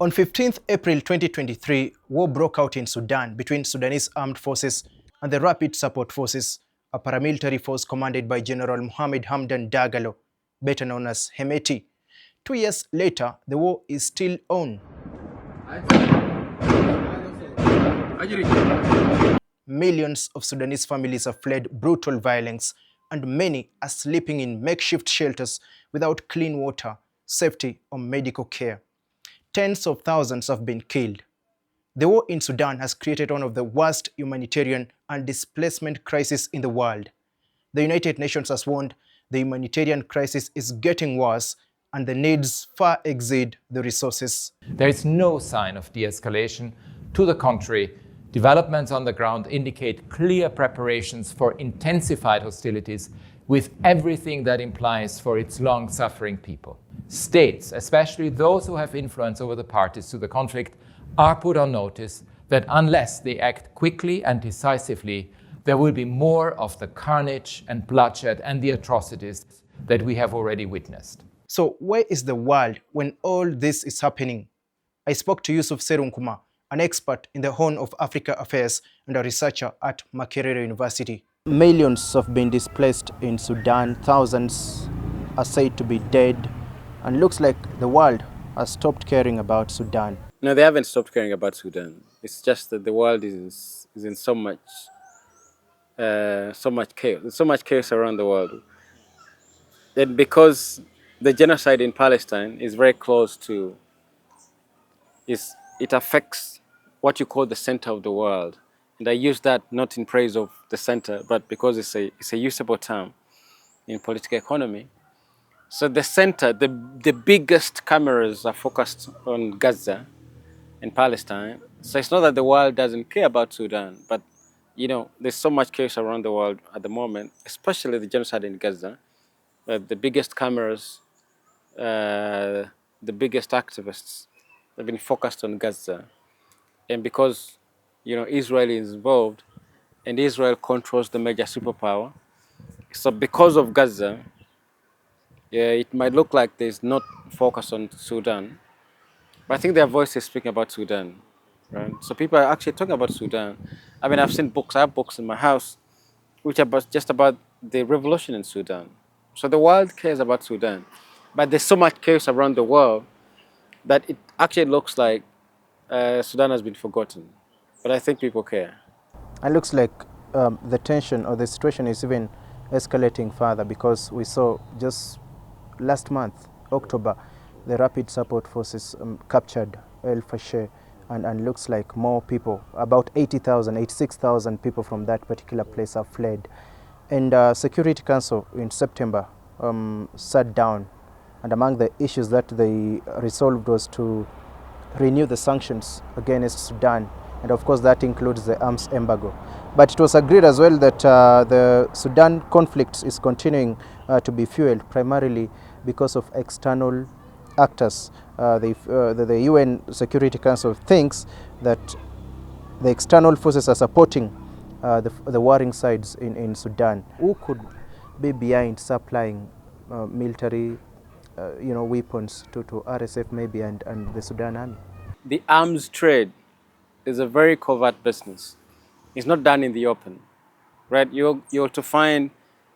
On 15th April 2023, war broke out in Sudan between Sudanese Armed Forces and the Rapid Support Forces, a paramilitary force commanded by General Mohamed Hamdan Dagalo, better known as Hemeti. 2 years later, the war is still on. Millions of Sudanese families have fled brutal violence, and many are sleeping in makeshift shelters without clean water, safety, or medical care. Tens of thousands have been killed. The war in Sudan has created one of the worst humanitarian and displacement crises in the world. The United Nations has warned the humanitarian crisis is getting worse and the needs far exceed the resources. There is no sign of de-escalation. To the contrary, developments on the ground indicate clear preparations for intensified hostilities with everything that implies for its long-suffering people. States, especially those who have influence over the parties to the conflict, are put on notice that unless they act quickly and decisively, there will be more of the carnage and bloodshed and the atrocities that we have already witnessed. So where is the world when all this is happening? I spoke to Yusuf Serunkuma, an expert in the Horn of Africa affairs and a researcher at Makerere University. Millions have been displaced in Sudan, thousands are said to be dead, and looks like the world has stopped caring about Sudan. No, they haven't stopped caring about Sudan. It's just that the world is in so much chaos. There's so much chaos around the world. And because the genocide in Palestine is very close to, it affects what you call the center of the world. And I use that not in praise of the center, but because it's a usable term in political economy. So the center, the biggest cameras are focused on Gaza and Palestine. So it's not that the world doesn't care about Sudan, but you know, there's so much chaos around the world at the moment, especially the genocide in Gaza. The biggest cameras, the biggest activists have been focused on Gaza. And because, you know, Israel is involved and Israel controls the major superpower. So because of Gaza, yeah, it might look like there's not focus on Sudan, but I think their voice is speaking about Sudan, right? So people are actually talking about Sudan. I mean, I've seen books, I have books in my house, which are just about the revolution in Sudan. So the world cares about Sudan, but there's so much chaos around the world that it actually looks like Sudan has been forgotten. But I think people care. It looks like the tension or the situation is even escalating further, because we saw just last month, October, the Rapid Support Forces captured El Fasher, and looks like more people, about 80,000, 86,000 people from that particular place have fled. And Security Council in September sat down, and among the issues that they resolved was to renew the sanctions against Sudan, and of course that includes the arms embargo. But it was agreed as well that the Sudan conflict is continuing to be fueled primarily because of external actors. The UN Security Council thinks that the external forces are supporting the warring sides in Sudan. Who could be behind supplying military weapons to RSF maybe and the Sudan army? The arms trade is a very covert business. It's not done in the open, right? You're to find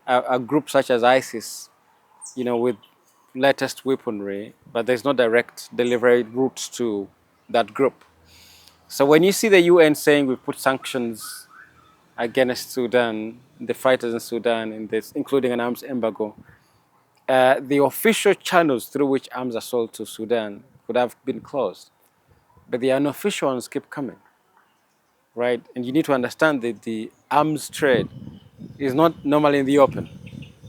a group such as ISIS, you know, with latest weaponry, but there's no direct delivery routes to that group. So when you see the UN saying we put sanctions against Sudan, the fighters in Sudan, including an arms embargo, the official channels through which arms are sold to Sudan could have been closed. But the unofficial ones keep coming, right? And you need to understand that the arms trade is not normally in the open,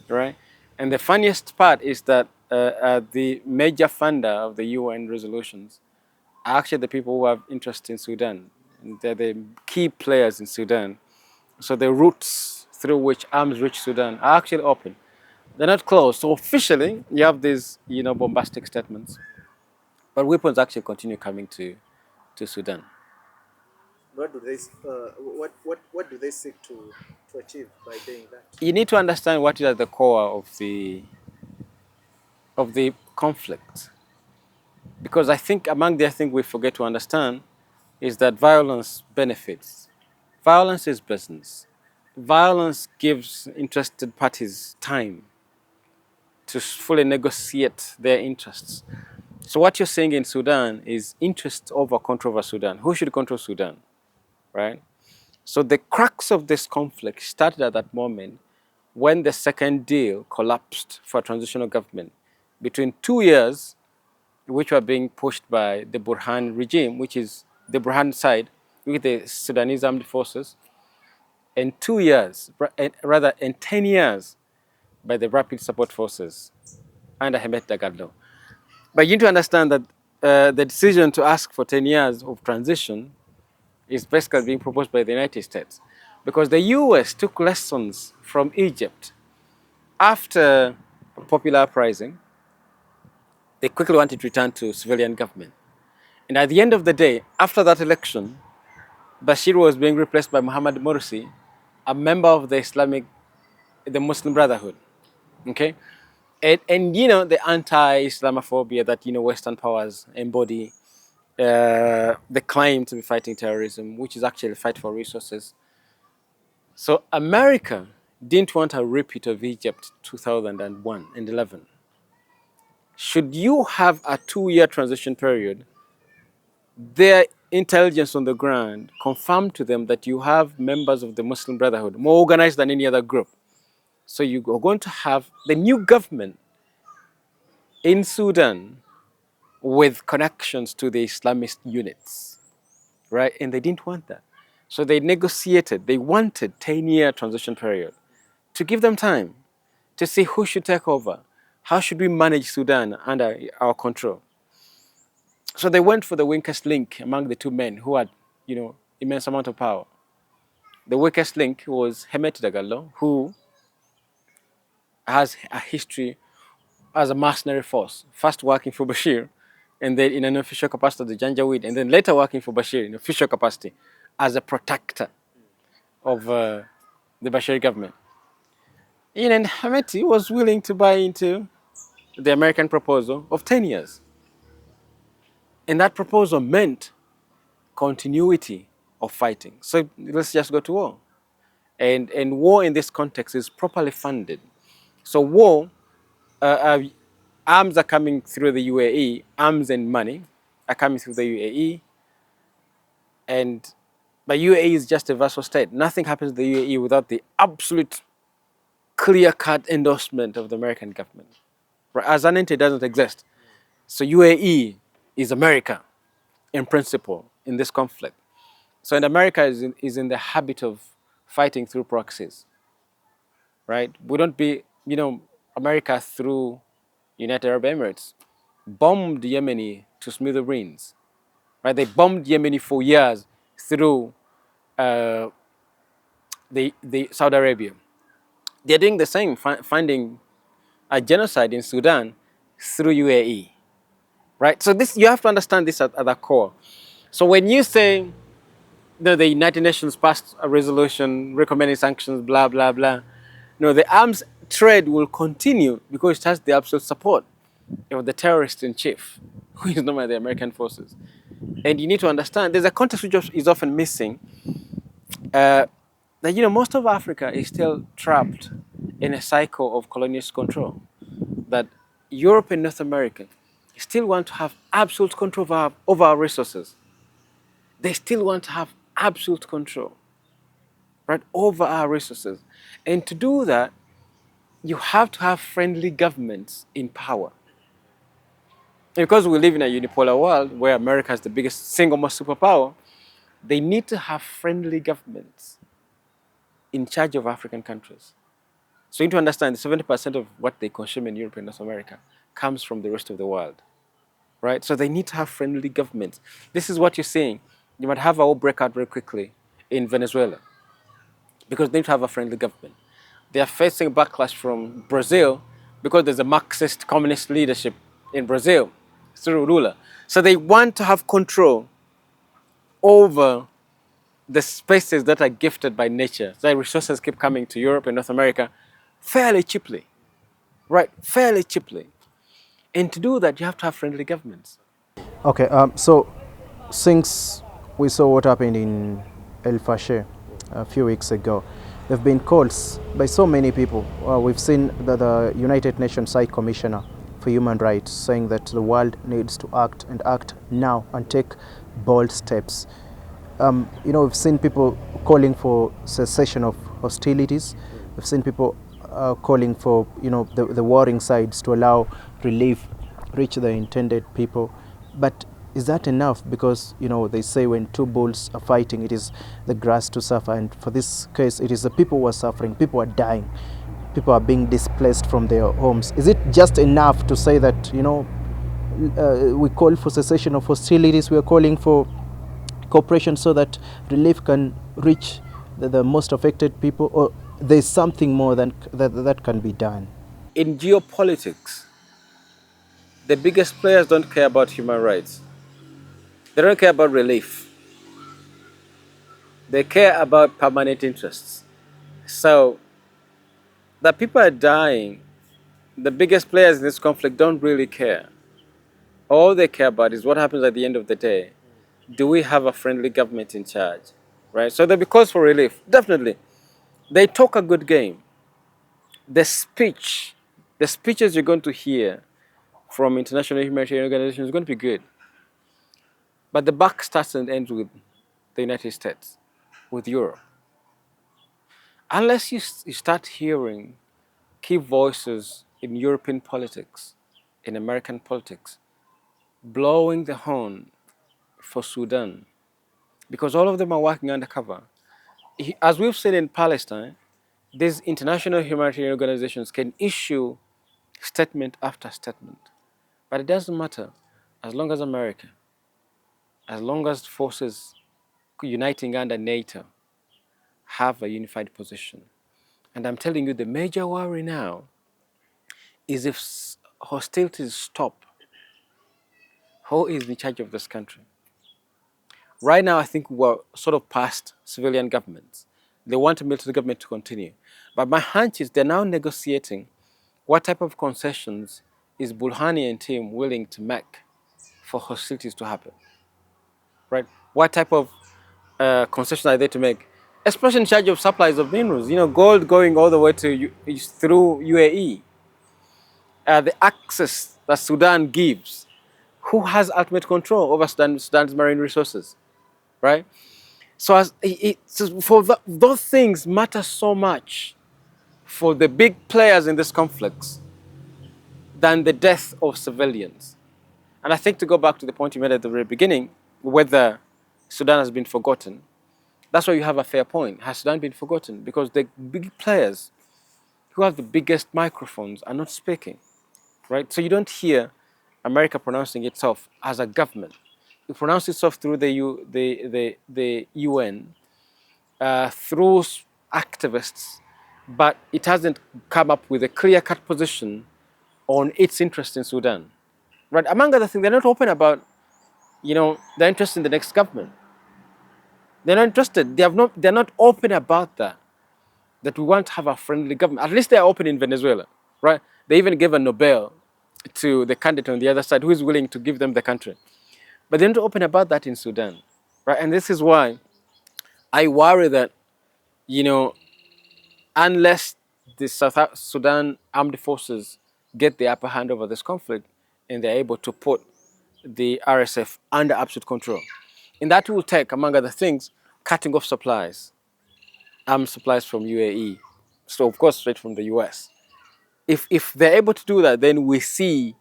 right? And the funniest part is that the major funder of the UN resolutions are actually the people who have interest in Sudan. And they're the key players in Sudan. So the routes through which arms reach Sudan are actually open. They're not closed. So officially, you have these, you know, bombastic statements. But weapons actually continue coming to Sudan. What do they seek to achieve by doing that? You need to understand what is at the core of the conflict. Because I think among the thing we forget to understand is that violence benefits. Violence is business. Violence gives interested parties time to fully negotiate their interests. So what you're saying in Sudan is interest over control over Sudan. Who should control Sudan, right? So the crux of this conflict started at that moment when the second deal collapsed for a transitional government between 2 years, which were being pushed by the Burhan regime, which is the Burhan side, with the Sudanese Armed Forces, and 2 years, rather, in 10 years by the Rapid Support Forces under Hemet Dagalo. But you need to understand that the decision to ask for 10 years of transition is basically being proposed by the United States. Because the US took lessons from Egypt. After a popular uprising, they quickly wanted to return to civilian government. And at the end of the day, after that election, Bashir was being replaced by Muhammad Morsi, a member of the Muslim Brotherhood. Okay? And you know, the anti-Islamophobia that, you know, Western powers embody, the claim to be fighting terrorism, which is actually a fight for resources. So America didn't want a repeat of Egypt 2001 and 11. Should you have a 2-year transition period, their intelligence on the ground confirmed to them that you have members of the Muslim Brotherhood, more organized than any other group. So you are going to have the new government in Sudan with connections to the Islamist units, right? And they didn't want that. So they negotiated, they wanted 10-year transition period to give them time to see who should take over. How should we manage Sudan under our control? So they went for the weakest link among the two men who had, you know, immense amount of power. The weakest link was Hemet Dagalo, who has a history as a mercenary force, first working for Bashir, and then in an official capacity, the Janjaweed, and then later working for Bashir in official capacity as a protector of the Bashir government. And Hameti was willing to buy into the American proposal of 10 years. And that proposal meant continuity of fighting. So let's just go to war. And war in this context is properly funded. So war, arms are coming through the UAE, arms and money are coming through the UAE. But UAE is just a vassal state. Nothing happens to the UAE without the absolute clear-cut endorsement of the American government. As an entity, it doesn't exist. So UAE is America in principle in this conflict. So America is in the habit of fighting through proxies, right? We don't be, you know, America through United Arab Emirates bombed Yemeni to smithereens, right? They bombed Yemeni for years through the Saudi Arabia. They're doing the same, finding a genocide in Sudan through UAE, right? So this, you have to understand this at the core. So when you say that the United Nations passed a resolution recommending sanctions, blah, blah, blah, no, the arms trade will continue because it has the absolute support of the terrorist in chief, who is normally the American forces. And you need to understand, there's a context which is often missing, that, you know, most of Africa is still trapped in a cycle of colonialist control. That Europe and North America still want to have absolute control over our resources. They still want to have absolute control, right, over our resources. And to do that, you have to have friendly governments in power. And because we live in a unipolar world where America is the biggest single most superpower, they need to have friendly governments in charge of African countries. So you need to understand 70% of what they consume in Europe and North America comes from the rest of the world, right? So they need to have friendly governments. This is what you're seeing. You might have a war breakout very quickly in Venezuela because they need to have a friendly government. They are facing backlash from Brazil because there's a Marxist communist leadership in Brazil through Lula. So they want to have control over the spaces that are gifted by nature. So resources keep coming to Europe and North America fairly cheaply, right? Fairly cheaply. And to do that, you have to have friendly governments. Okay, so since we saw what happened in El Fasher a few weeks ago, there have been calls by so many people. We've seen the United Nations High Commissioner for Human Rights saying that the world needs to act and act now and take bold steps. We've seen people calling for cessation of hostilities. We've seen people calling for, the warring sides to allow relief reach the intended people. But is that enough? Because, they say when two bulls are fighting, it is the grass to suffer. And for this case, it is the people who are suffering. People are dying. People are being displaced from their homes. Is it just enough to say that, we call for cessation of hostilities, we are calling for cooperation so that relief can reach the most affected people, or there's something more that can be done? In geopolitics, the biggest players don't care about human rights. They don't care about relief. They care about permanent interests. So, that people are dying, the biggest players in this conflict don't really care. All they care about is what happens at the end of the day. Do we have a friendly government in charge? Right? So there'll be calls for relief. Definitely. They talk a good game. The speeches you're going to hear from international humanitarian organizations is going to be good. But the buck starts and ends with the United States, with Europe. Unless you start hearing key voices in European politics, in American politics, blowing the horn for Sudan, because all of them are working undercover. As we've seen in Palestine, these international humanitarian organizations can issue statement after statement. But it doesn't matter as long as America, as long as forces uniting under NATO have a unified position. And I'm telling you, the major worry now is if hostilities stop, who is in charge of this country? Right now, I think we're sort of past civilian governments. They want a military government to continue. But my hunch is they're now negotiating what type of concessions is Bulhani and team willing to make for hostilities to happen, right? What type of concessions are they to make? Especially in charge of supplies of minerals, gold going all the way to through UAE. The access that Sudan gives, who has ultimate control over Sudan's marine resources, right? So those things matter so much for the big players in these conflicts than the death of civilians. And I think to go back to the point you made at the very beginning, whether Sudan has been forgotten, that's why you have a fair point. Has Sudan been forgotten? Because the big players who have the biggest microphones are not speaking, right? So you don't hear America pronouncing itself as a government. It pronounces itself through the UN, through activists, but it hasn't come up with a clear-cut position on its interest in Sudan. Right? Among other things, they're not open about, their interest in the next government. They're not interested. They're not open about that we want to have a friendly government. At least they're open in Venezuela, right? They even gave a Nobel to the candidate on the other side who is willing to give them the country. But they're not open about that in Sudan, right? And this is why I worry that, unless the South Sudan Armed Forces get the upper hand over this conflict and they're able to put the RSF under absolute control, and that will take, among other things, cutting off supplies, armed supplies from UAE, so of course straight from the US. If they're able to do that, then we see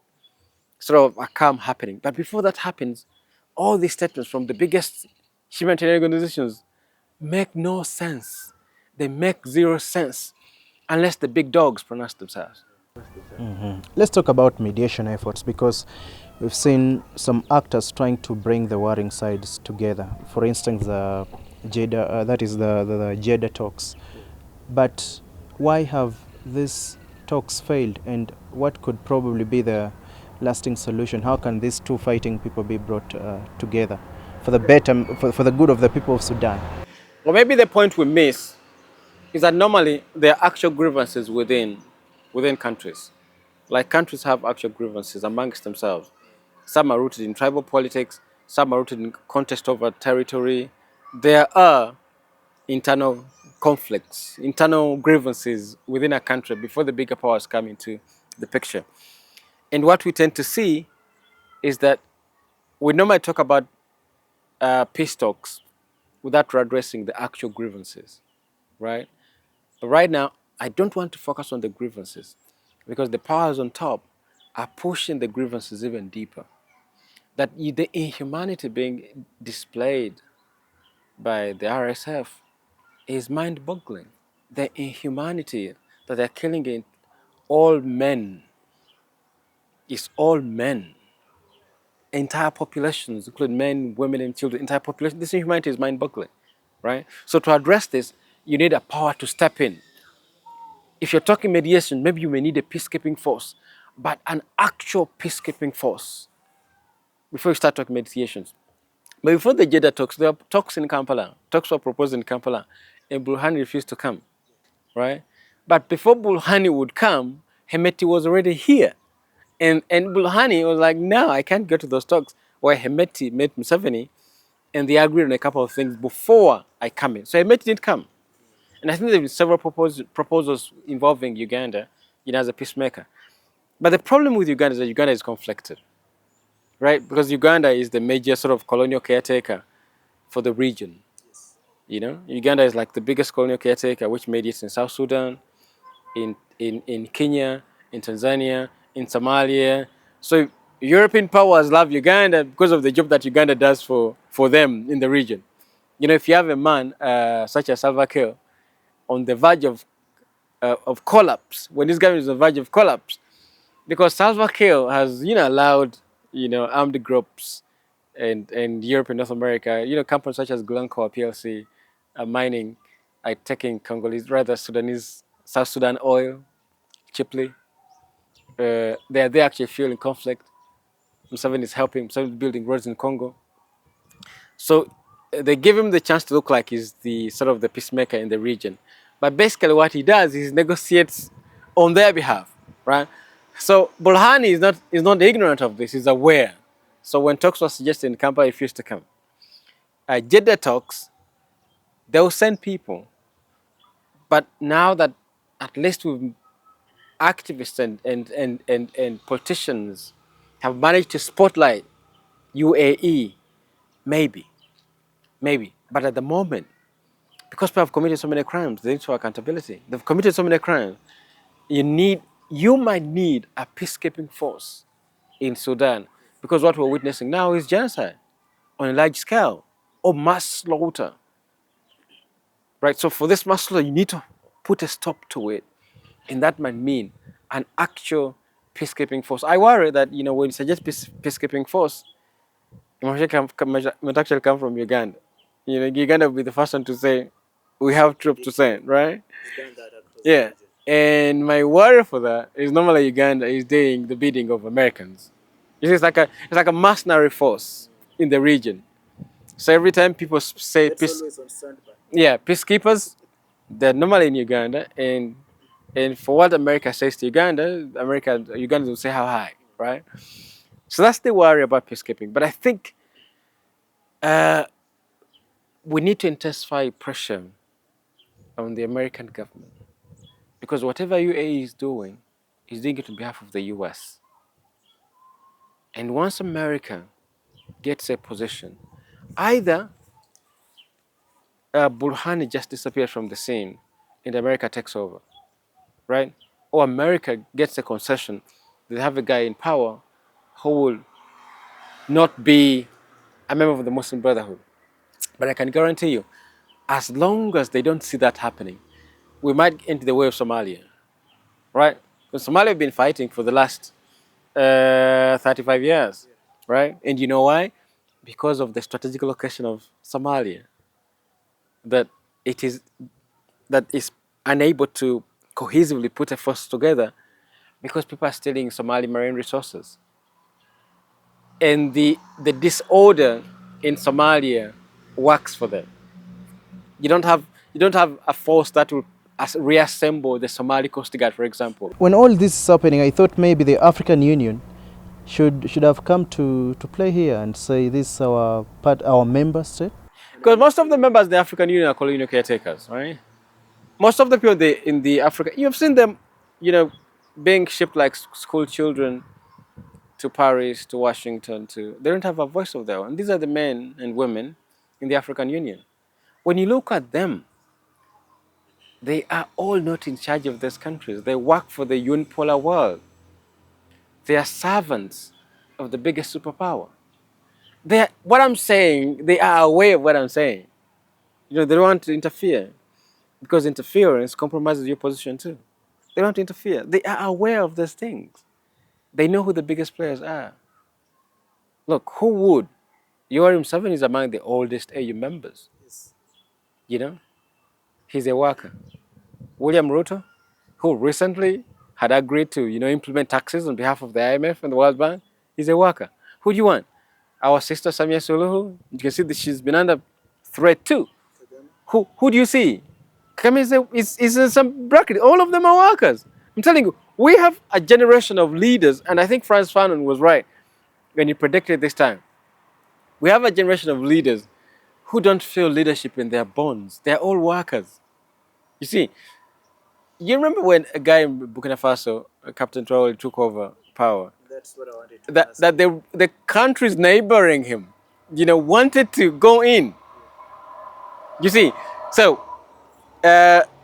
sort of a calm happening. But before that happens, all these statements from the biggest humanitarian organizations make no sense. They make zero sense unless the big dogs pronounce themselves. Let's talk about mediation efforts, because we've seen some actors trying to bring the warring sides together. For instance, the Jeddah talks. But why have these talks failed, and what could probably be the lasting solution? How can these two fighting people be brought together for the better, for the good of the people of Sudan? Or maybe the point we miss is that normally there are actual grievances within countries. Like countries have actual grievances amongst themselves. Some are rooted in tribal politics. Some are rooted in contest over territory. There are internal conflicts, internal grievances within a country before the bigger powers come into the picture. And what we tend to see is that we normally talk about peace talks without addressing the actual grievances, right? But right now, I don't want to focus on the grievances because the powers on top are pushing the grievances even deeper. That the inhumanity being displayed by the RSF is mind-boggling. The inhumanity that they're killing in all men is all men. Entire populations, including men, women, and children, entire population. This inhumanity is mind-boggling, right? So to address this, you need a power to step in. If you're talking mediation, maybe you may need a peacekeeping force, but an actual peacekeeping force before you start talking mediations. But before the Jeddah talks, there are talks in Kampala. Talks were proposed in Kampala, and Burhani refused to come, right? But before Burhani would come, Hemeti was already here. And Burhani was like, no, I can't go to those talks. Where Hemeti met Museveni, and they agreed on a couple of things before I come in. So Hemeti didn't come. And I think there have been several proposals involving Uganda, as a peacemaker. But the problem with Uganda is that Uganda is conflicted, right? Because Uganda is the major sort of colonial caretaker for the region. Uganda is like the biggest colonial caretaker, which made it in South Sudan, in Kenya, in Tanzania, in Somalia. So European powers love Uganda because of the job that Uganda does for them in the region. If you have a man such as Salva Kiir on the verge of collapse, when this guy is on the verge of collapse, because Salva Kiir has allowed armed groups and Europe and North America, companies such as Glencore PLC, mining, taking South Sudan oil cheaply. They're actually fueling conflict. Museveni is helping. Museveni is building roads in Congo. So they give him the chance to look like he's the sort of the peacemaker in the region. But basically what he does is negotiates on their behalf, right? So Burhani is not ignorant of this, he's aware. So when talks were suggested in Kampala, he refused to come. Jeddah talks, they will send people. But now that at least activists and politicians have managed to spotlight UAE, maybe. But at the moment, because people have committed so many crimes, they need for accountability. They've committed so many crimes. You might need a peacekeeping force in Sudan, because what we're witnessing now is genocide on a large scale or mass slaughter. Right? So for this mass slaughter, you need to put a stop to it. And that might mean an actual peacekeeping force. I worry that, when you suggest peacekeeping force, it might actually come from Uganda. Uganda will be the first one to say, we have troops to send, right? Yeah. And my worry for that is normally Uganda is doing the bidding of Americans. It's like a mercenary force in the region. So every time people say peacekeepers, they're normally in Uganda, and for what America says to Uganda, Uganda will say how high, right? So that's the worry about peacekeeping. But I think we need to intensify pressure on the American government, because whatever UAE is doing it on behalf of the US. And once America gets a position, either Burhani just disappears from the scene and America takes over, right? Or America gets a concession. They have a guy in power who will not be a member of the Muslim Brotherhood. But I can guarantee you, as long as they don't see that happening, we might enter the way of Somalia, right? Because Somalia have been fighting for the last 35 years, right? And you know why? Because of the strategic location of Somalia, that is unable to cohesively put a force together because people are stealing Somali marine resources. And the disorder in Somalia works for them. You don't have a force that will reassemble the Somali Coast Guard, for example. When all this is happening, I thought maybe the African Union should have come to play here and say this is our member state? Because most of the members of the African Union are colonial caretakers, right? Most of the people in the Africa, you've seen them, being shipped like school children to Paris, to Washington, they don't have a voice of their own. These are the men and women in the African Union. When you look at them, they are all not in charge of these countries. They work for the unipolar world. They are servants of the biggest superpower. What I'm saying, they are aware of what I'm saying. They don't want to interfere because interference compromises your position too. They don't want to interfere. They are aware of these things. They know who the biggest players are. Look, who would? Yoweri Museveni is among the oldest AU members. Yes. He's a worker. William Ruto, who recently had agreed to, implement taxes on behalf of the IMF and the World Bank, is a worker. Who do you want? Our sister Samia Suluhu, you can see that she's been under threat too. Who do you see? Kagame is in some bracket. All of them are workers. I'm telling you, we have a generation of leaders, and I think Frantz Fanon was right when he predicted this time. We have a generation of leaders who don't feel leadership in their bones. They're all workers. You see, you remember when a guy in Burkina Faso, Captain Traoré, took over power? That's what I wanted to ask. That the countries neighboring him, wanted to go in. You see, so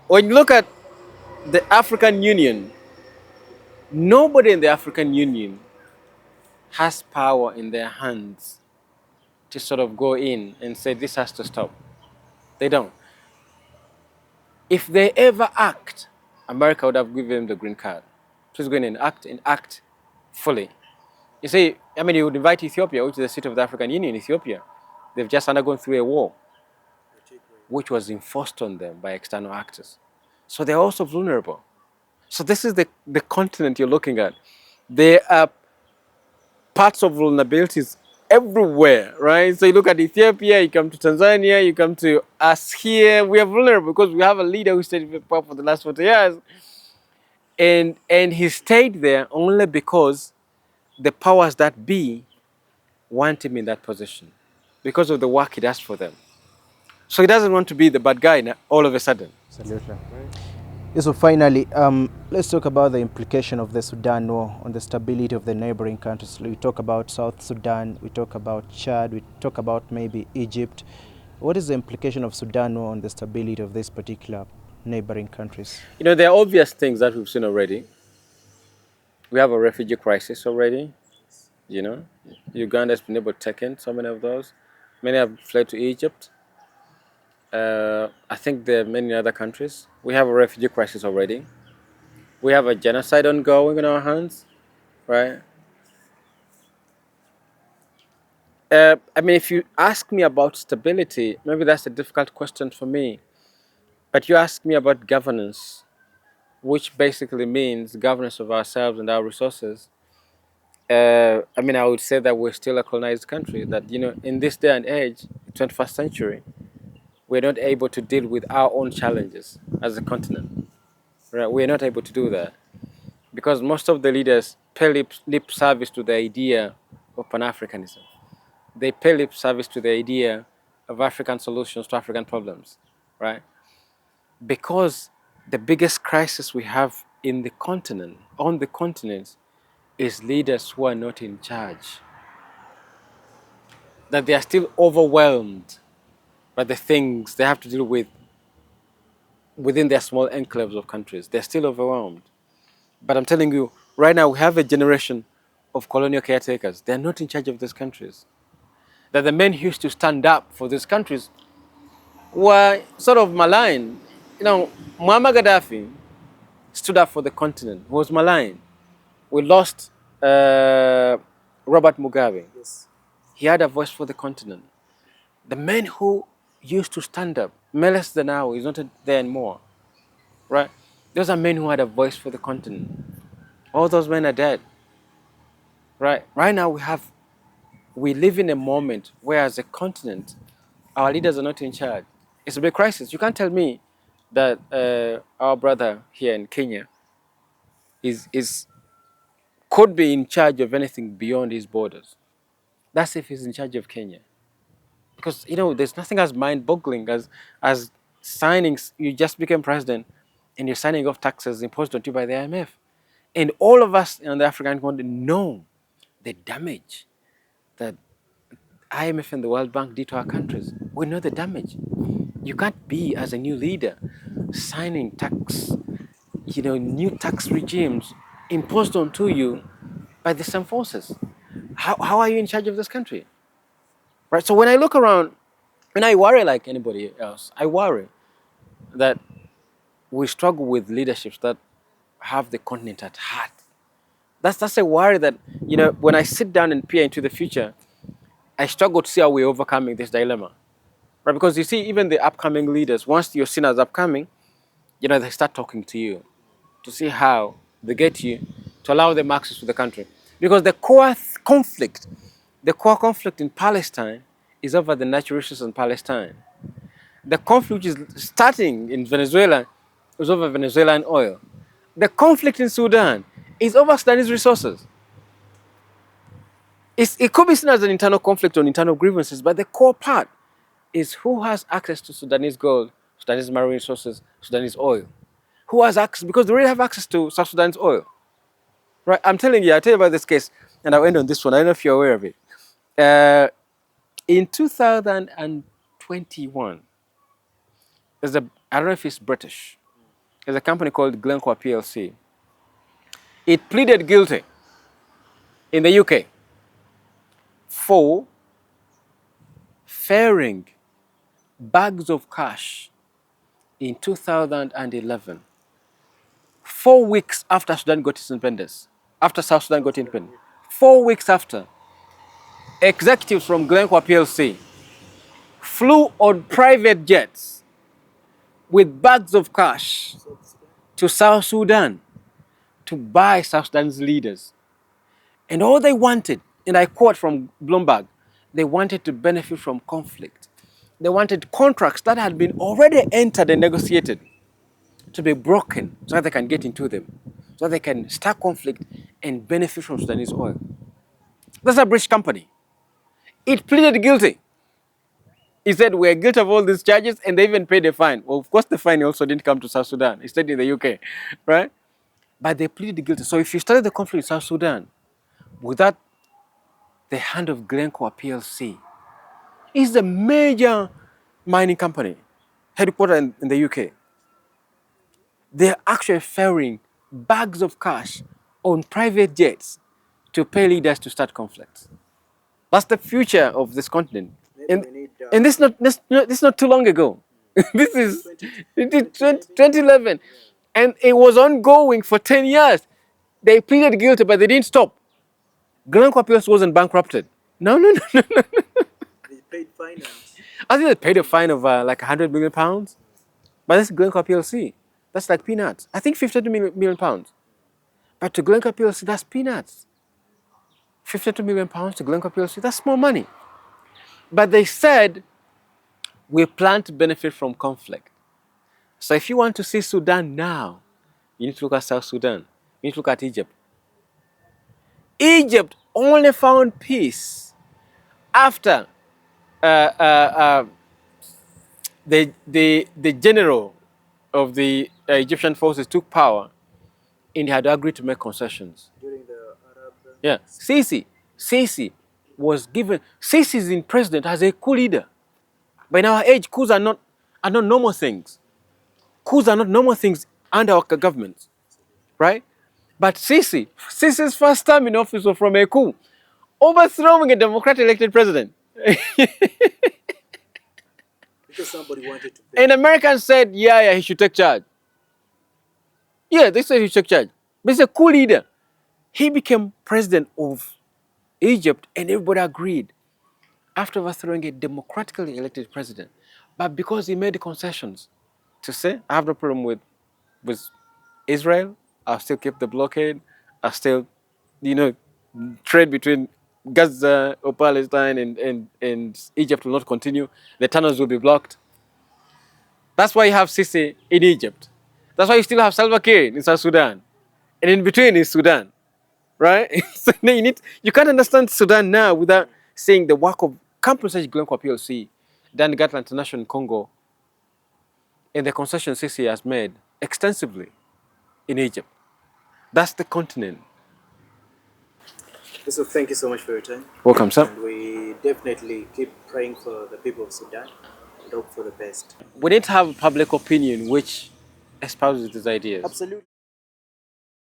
when you look at the African Union, nobody in the African Union has power in their hands to sort of go in and say this has to stop. They don't. If they ever act, America would have given them the green card. Please go in and act fully. You see, you would invite Ethiopia, which is the seat of the African Union, Ethiopia. They've just undergone through a war, which was enforced on them by external actors. So they're also vulnerable. So this is the continent you're looking at. There are parts of vulnerabilities everywhere, right? So you look at Ethiopia, you come to Tanzania, you come to us here. We are vulnerable because we have a leader who stayed in power for the last 40 years. And he stayed there only because the powers that be want him in that position because of the work he does for them. So he doesn't want to be the bad guy now, all of a sudden. Absolutely. So finally, let's talk about the implication of the Sudan war on the stability of the neighboring countries. We talk about South Sudan, we talk about Chad, we talk about maybe Egypt. What is the implication of Sudan war on the stability of these particular neighboring countries? There are obvious things that we've seen already. We have a refugee crisis already. Uganda has been able to take in so many of those. Many have fled to Egypt. I think there are many other countries. We have a refugee crisis already. We have a genocide ongoing in our hands, right? If you ask me about stability, maybe that's a difficult question for me. But you ask me about governance, which basically means governance of ourselves and our resources. I would say that we're still a colonized country, that, in this day and age, 21st century, we're not able to deal with our own challenges as a continent. Right? We're not able to do that because most of the leaders pay lip service to the idea of Pan-Africanism. They pay lip service to the idea of African solutions to African problems, right? Because the biggest crisis we have on the continent, is leaders who are not in charge. That they are still overwhelmed by the things they have to deal with within their small enclaves of countries. They're still overwhelmed. But I'm telling you, right now we have a generation of colonial caretakers. They're not in charge of these countries. That the men who used to stand up for these countries were sort of maligned. Muammar Gaddafi stood up for the continent. He was maligned. We lost Robert Mugabe. Yes. He had a voice for the continent. The men who used to stand up, Meles Zenawi is not there anymore, right? Those are men who had a voice for the continent. All those men are dead, right? Right now we live in a moment where as a continent, our leaders are not in charge. It's a big crisis. You can't tell me that our brother here in Kenya is could be in charge of anything beyond his borders. That's if he's in charge of Kenya. Because, there's nothing as mind-boggling as signing, you just became president and you're signing off taxes imposed on you by the IMF. And all of us on the African continent know the damage that IMF and the World Bank did to our countries. We know the damage. You can't be, as a new leader, signing new tax regimes imposed onto you by the same forces. How are you in charge of this country? Right? So when I look around, and I worry like anybody else, I worry that we struggle with leaderships that have the continent at heart. That's a worry that, when I sit down and peer into the future, I struggle to see how we're overcoming this dilemma. Right? Because you see, even the upcoming leaders, once you're seen as upcoming, they start talking to you to see how they get you to allow them access to the country. Because the core conflict in Palestine is over the natural resources in Palestine. The conflict which is starting in Venezuela is over Venezuelan oil. The conflict in Sudan is over Sudanese resources. It could be seen as an internal conflict on internal grievances, but the core part is who has access to Sudanese gold, Sudanese marine resources, Sudanese oil. Who has access? Because they already have access to South Sudan's oil. Right? I'll tell you about this case, and I'll end on this one. I don't know if you're aware of it. In 2021, I don't know if it's British. There's a company called Glencore PLC. It pleaded guilty in the UK for ferrying bags of cash in 2011, 4 weeks after Sudan got its independence, after South Sudan got independence. 4 weeks after, executives from Glencore PLC flew on private jets with bags of cash to South Sudan to buy South Sudan's leaders. And all they wanted, and I quote from Bloomberg, they wanted to benefit from conflict. They wanted contracts that had been already entered and negotiated to be broken so that they can get into them, so that they can start conflict and benefit from Sudanese oil. That's a British company. It pleaded guilty. He said, we're guilty of all these charges, and they even paid a fine. Well, of course, the fine also didn't come to South Sudan. It stayed in the UK, right? But they pleaded guilty. So if you started the conflict in South Sudan without the hand of Glencore PLC, it's a major mining company, headquartered in the UK. They're actually ferrying bags of cash on private jets to pay leaders to start conflicts. That's the future of this continent. And this is not too long ago. This is 2011. And it was ongoing for 10 years. They pleaded guilty, but they didn't stop. Glencore PLC wasn't bankrupted. No. They paid finance. I think they paid a fine of like £100 million. But that's Glencore PLC. That's like peanuts. I think £52 million. But to Glencore PLC, that's peanuts. £52 million to Glencore PLC, that's small money. But they said, we plan to benefit from conflict. So if you want to see Sudan now, you need to look at South Sudan. You need to look at Egypt. Egypt only found peace after the general of the Egyptian forces took power and they had agreed to make concessions. During the Arab... Yeah, Sisi was given... Sisi is in president as a coup leader. But in our age, coups are not normal things. Coups are not normal things under our government, right? But Sisi's first time in office was from a coup, overthrowing a democratically elected president. Because somebody wanted to pay. And Americans said, yeah, he should take charge. Yeah, they said he should take charge. But he's a coup leader. He became president of Egypt and everybody agreed after overthrowing a democratically elected president. But because he made concessions to say, I have no problem with Israel, I'll still keep the blockade, I'll still, trade between Gaza or Palestine and Egypt will not continue. The tunnels will be blocked. That's why you have Sisi in Egypt. That's why you still have Salva Kiir in South Sudan. And in between is Sudan. right? So you can't understand Sudan now without seeing the work of companies such as Glencore PLC, Dan Gatland International in Congo, and the concession Sisi has made extensively in Egypt. That's the continent. So thank you so much for your time. Welcome, sir. And we definitely keep praying for the people of Sudan and hope for the best. We need to have a public opinion which espouses these ideas. Absolutely.